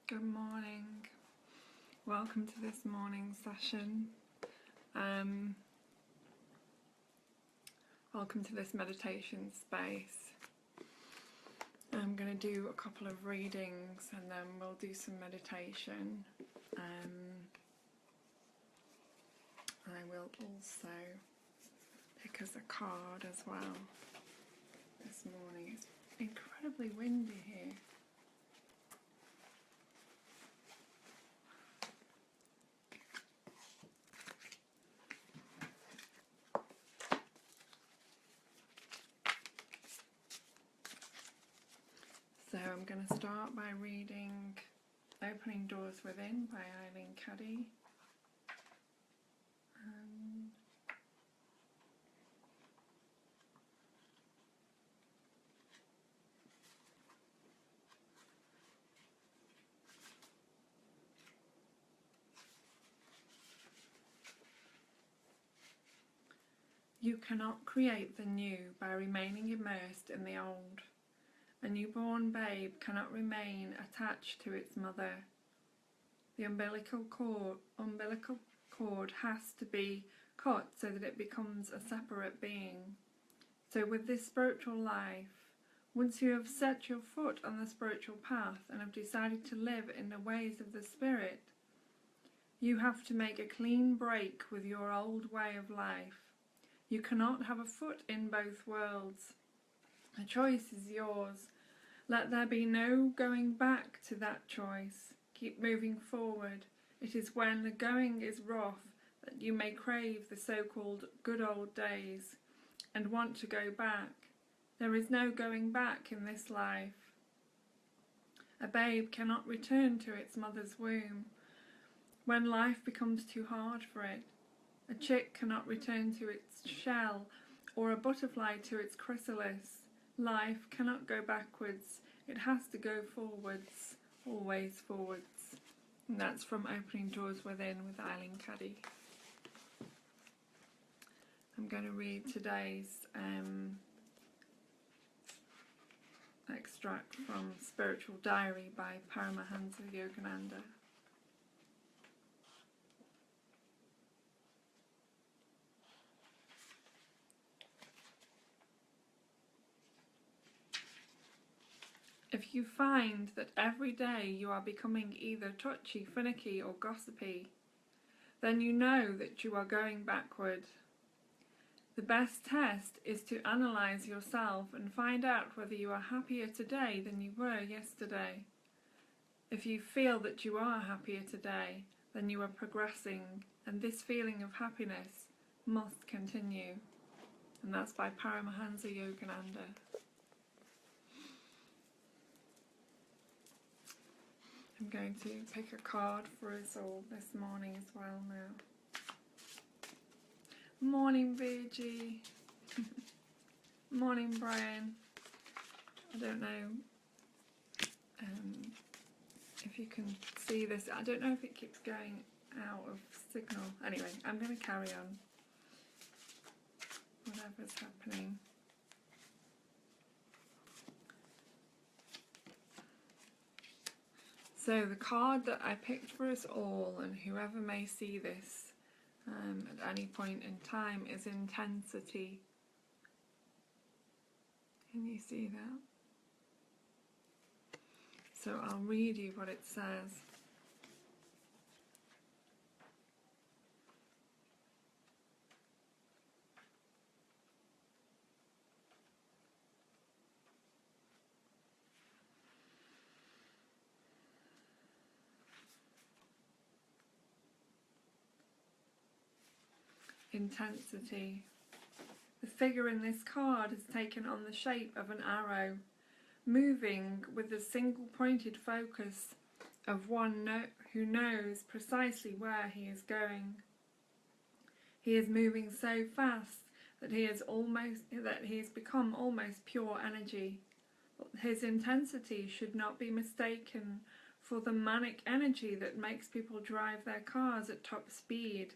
Good morning. Welcome to this morning session. Welcome to this meditation space. I'm going to do a couple of readings and then we'll do some meditation. I will also pick us a card as well this morning. It's incredibly windy here. So I'm going to start by reading Opening Doors Within by Eileen Cuddy. You cannot create the new by remaining immersed in the old. A newborn babe cannot remain attached to its mother. The umbilical cord has to be cut so that it becomes a separate being. So with this spiritual life, once you have set your foot on the spiritual path and have decided to live in the ways of the Spirit, you have to make a clean break with your old way of life. You cannot have a foot in both worlds. The choice is yours. Let there be no going back to that choice. Keep moving forward. It is when the going is rough that you may crave the so-called good old days and want to go back. There is no going back in this life. A babe cannot return to its mother's womb when life becomes too hard for it. A chick cannot return to its shell, or a butterfly to its chrysalis. Life cannot go backwards, it has to go forwards, always forwards. And that's from Opening Doors Within with Eileen Cuddy. I'm going to read today's extract from Spiritual Diary by Paramahansa Yogananda. If you find that every day you are becoming either touchy, finicky or gossipy, then you know that you are going backward. The best test is to analyse yourself and find out whether you are happier today than you were yesterday. If you feel that you are happier today, then you are progressing, and this feeling of happiness must continue. And that's by Paramahansa Yogananda. I'm going to pick a card for us all this morning as well now. Morning, Virgie. Morning, Brian. I don't know if you can see this. I don't know if it keeps going out of signal. Anyway, I'm going to carry on. Whatever's happening. So the card that I picked for us all, and whoever may see this at any point in time, is intensity. Can you see that? So I'll read you what it says. Intensity. The figure in this card has taken on the shape of an arrow, moving with the single pointed focus of one who knows precisely where he is going. He is moving so fast that he has become almost pure energy. His intensity should not be mistaken for the manic energy that makes people drive their cars at top speed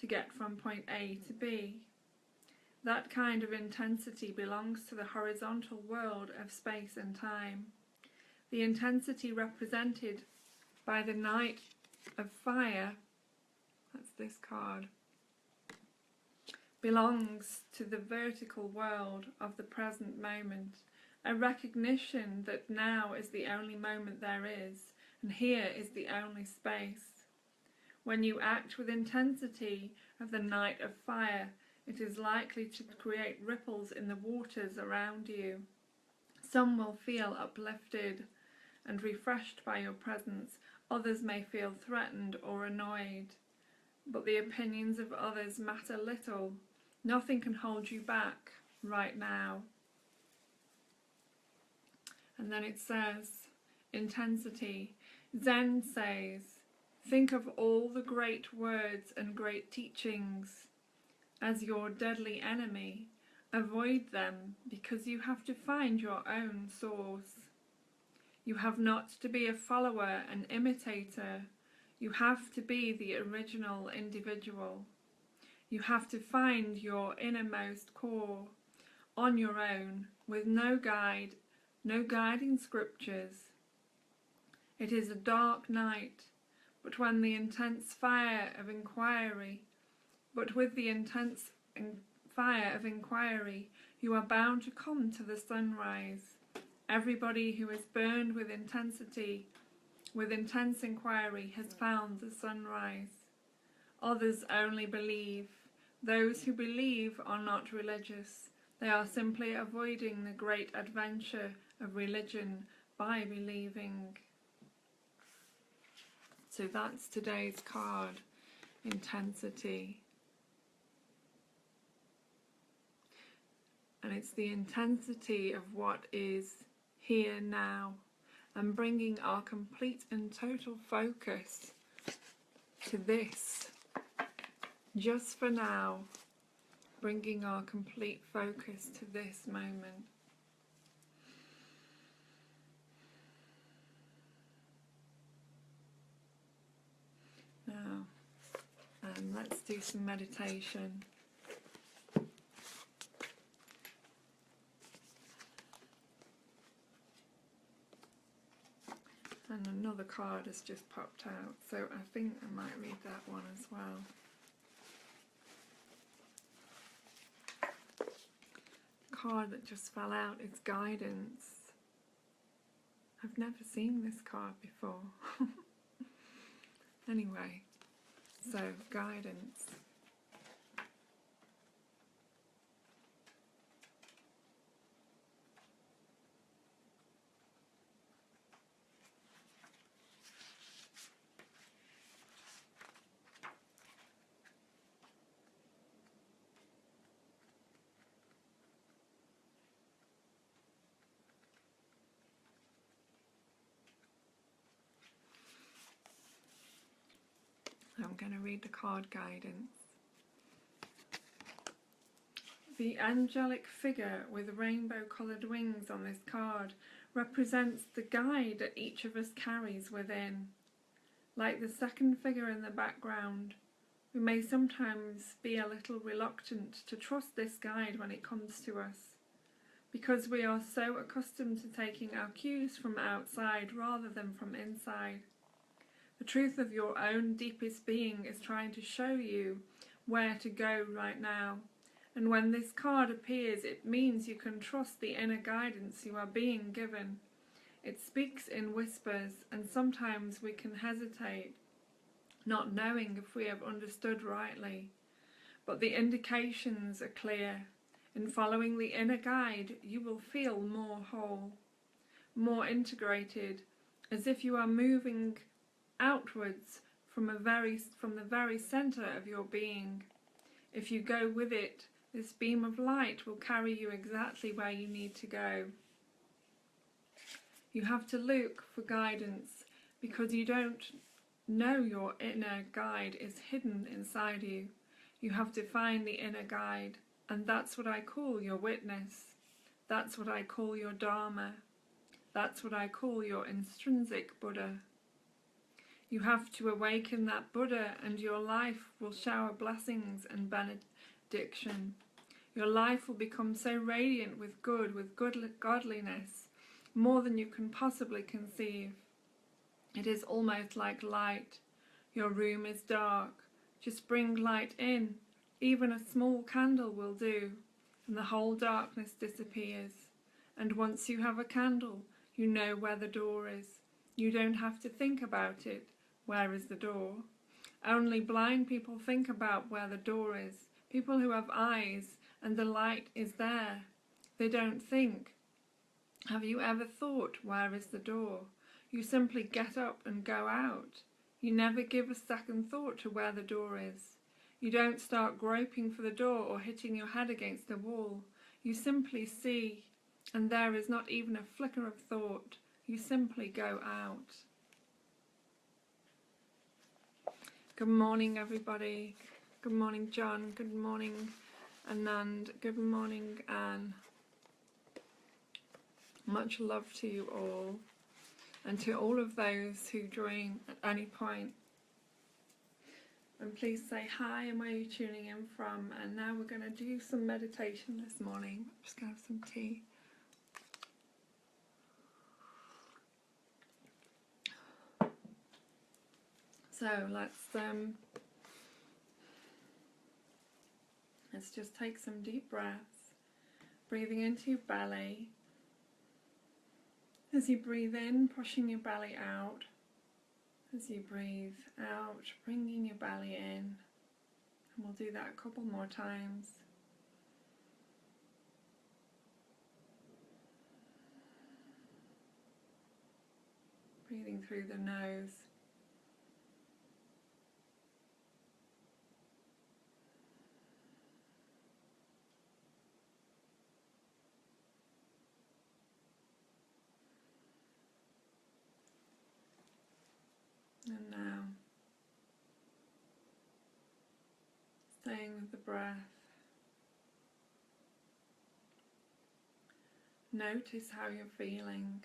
to get from point A to B. That kind of intensity belongs to the horizontal world of space and time. The intensity represented by the night of fire, that's this card, belongs to the vertical world of the present moment, a recognition that now is the only moment there is, and here is the only space. When you act with intensity of the night of fire, it is likely to create ripples in the waters around you. Some will feel uplifted and refreshed by your presence, others may feel threatened or annoyed. But the opinions of others matter little. Nothing can hold you back right now. And then it says, intensity. Zen says, think of all the great words and great teachings as your deadly enemy. Avoid them because you have to find your own source. You have not to be a follower, an imitator. You have to be the original individual. You have to find your innermost core on your own, with no guide, no guiding scriptures. It is a dark night, but with the intense fire of inquiry, you are bound to come to the sunrise. Everybody who is burned with intensity, with intense inquiry, has found the sunrise. Others only believe. Those who believe are not religious. They are simply avoiding the great adventure of religion by believing. So that's today's card, intensity. And it's the intensity of what is here now, and bringing our complete and total focus to this, just for now, bringing our complete focus to this moment. Now, let's do some meditation. And another card has just popped out, so I think I might read that one as well. The card that just fell out is guidance. I've never seen this card before. Anyway, so guidance. I'm going to read the card guidance. The angelic figure with rainbow-coloured wings on this card represents the guide that each of us carries within. Like the second figure in the background, we may sometimes be a little reluctant to trust this guide when it comes to us, because we are so accustomed to taking our cues from outside rather than from inside. The truth of your own deepest being is trying to show you where to go right now. And when this card appears, it means you can trust the inner guidance you are being given. It speaks in whispers, and sometimes we can hesitate, not knowing if we have understood rightly. But the indications are clear. In following the inner guide, you will feel more whole, more integrated, as if you are moving outwards from the very center of your being. If you go with it, this beam of light will carry you exactly where you need to go. You have to look for guidance because you don't know your inner guide is hidden inside you. You have to find the inner guide, and that's what I call your witness. That's what I call your Dharma. That's what I call your intrinsic Buddha. You have to awaken that Buddha, and your life will shower blessings and benediction. Your life will become so radiant with godliness, more than you can possibly conceive. It is almost like light. Your room is dark. Just bring light in. Even a small candle will do, and the whole darkness disappears. And once you have a candle, you know where the door is. You don't have to think about it. Where is the door? Only blind people think about where the door is. People who have eyes and the light is there. They don't think. Have you ever thought, where is the door? You simply get up and go out. You never give a second thought to where the door is. You don't start groping for the door or hitting your head against the wall. You simply see, and there is not even a flicker of thought. You simply go out. Good morning, everybody. Good morning, John. Good morning, Anand. Good morning, Anne. Much love to you all, and to all of those who join at any point. And please say hi and where you're tuning in from. And now we're going to do some meditation this morning. I'm just going to have some tea. So let's just take some deep breaths, breathing into your belly. As you breathe in, pushing your belly out. As you breathe out, bringing your belly in. And we'll do that a couple more times. Breathing through the nose. And now, staying with the breath. Notice how you're feeling.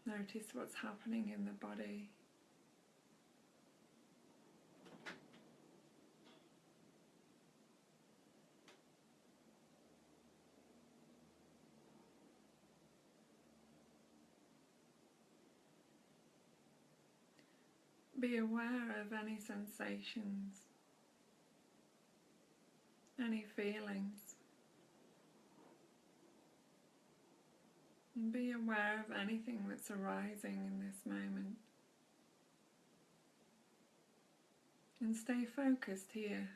Notice what's happening in the body. Be aware of any sensations, any feelings. And be aware of anything that's arising in this moment. And stay focused here.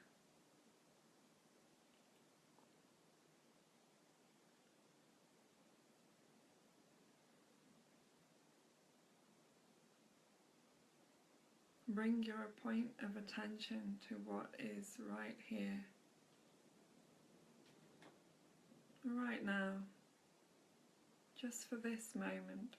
Bring your point of attention to what is right here, right now, just for this moment.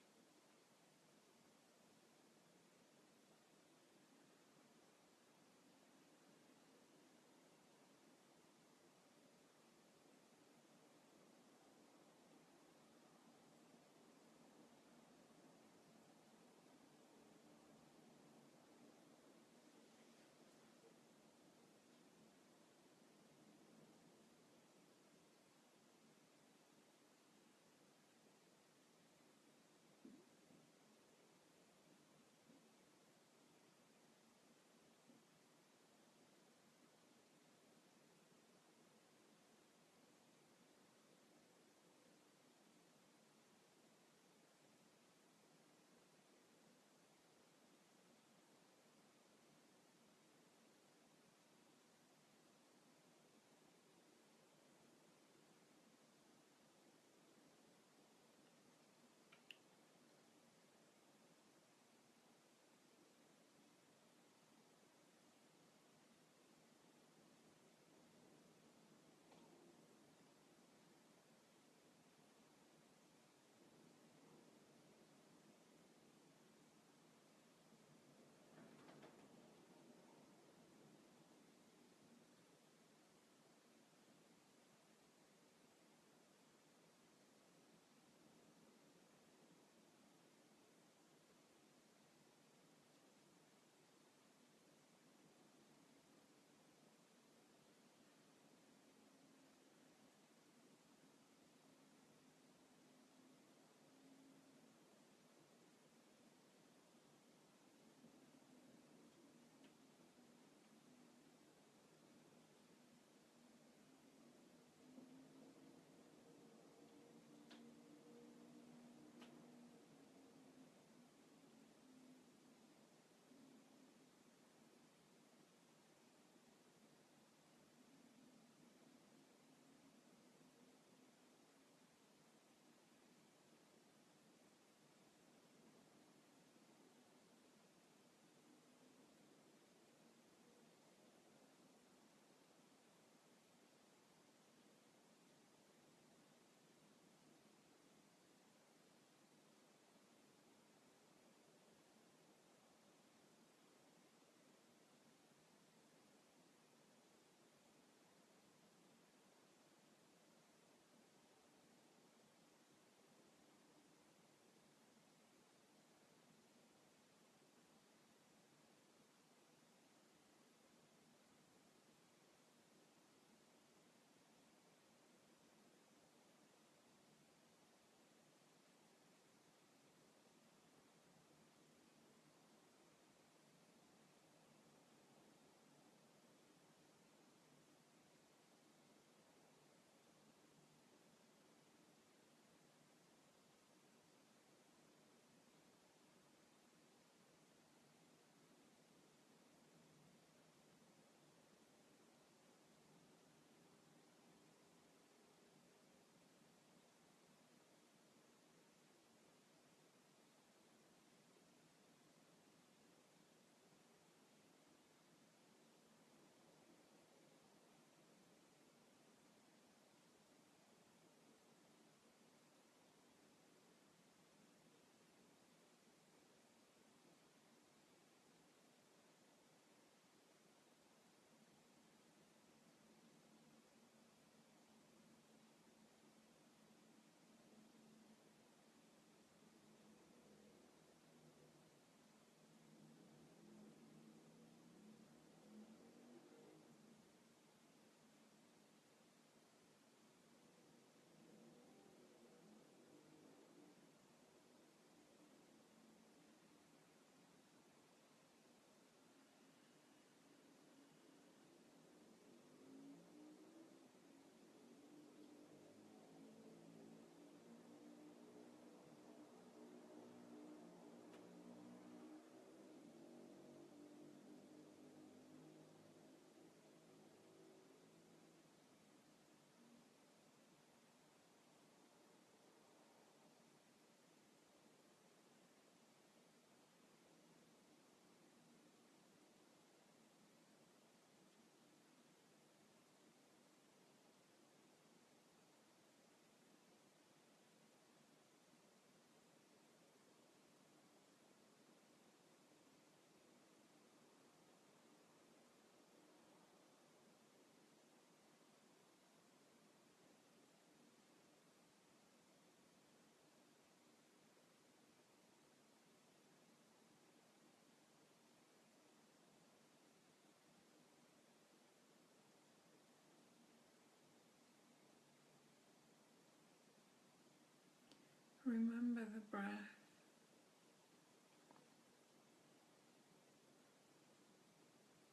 remember the breath.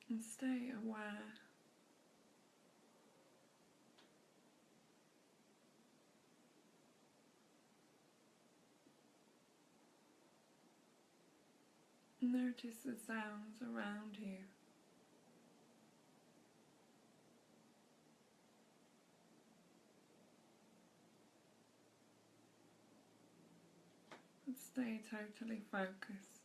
And stay aware. Notice the sounds around you. And stay totally focused.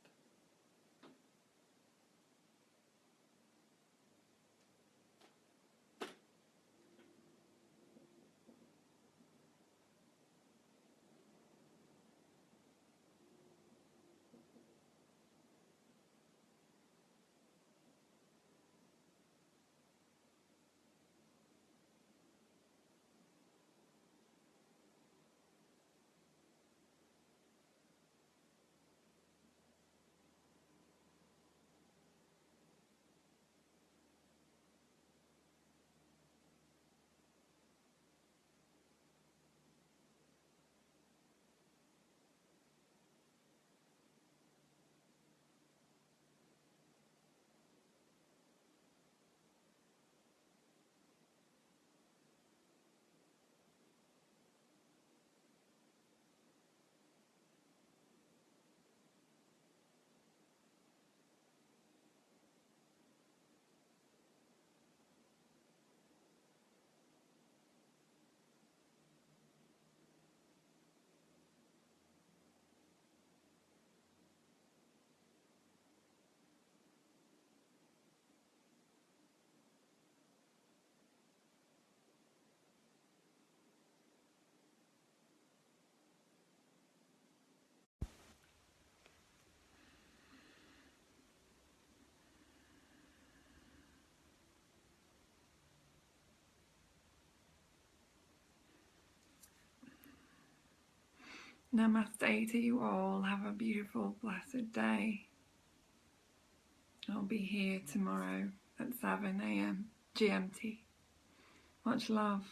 Namaste to you all. Have a beautiful, blessed day. I'll be here tomorrow at 7 AM GMT. Much love.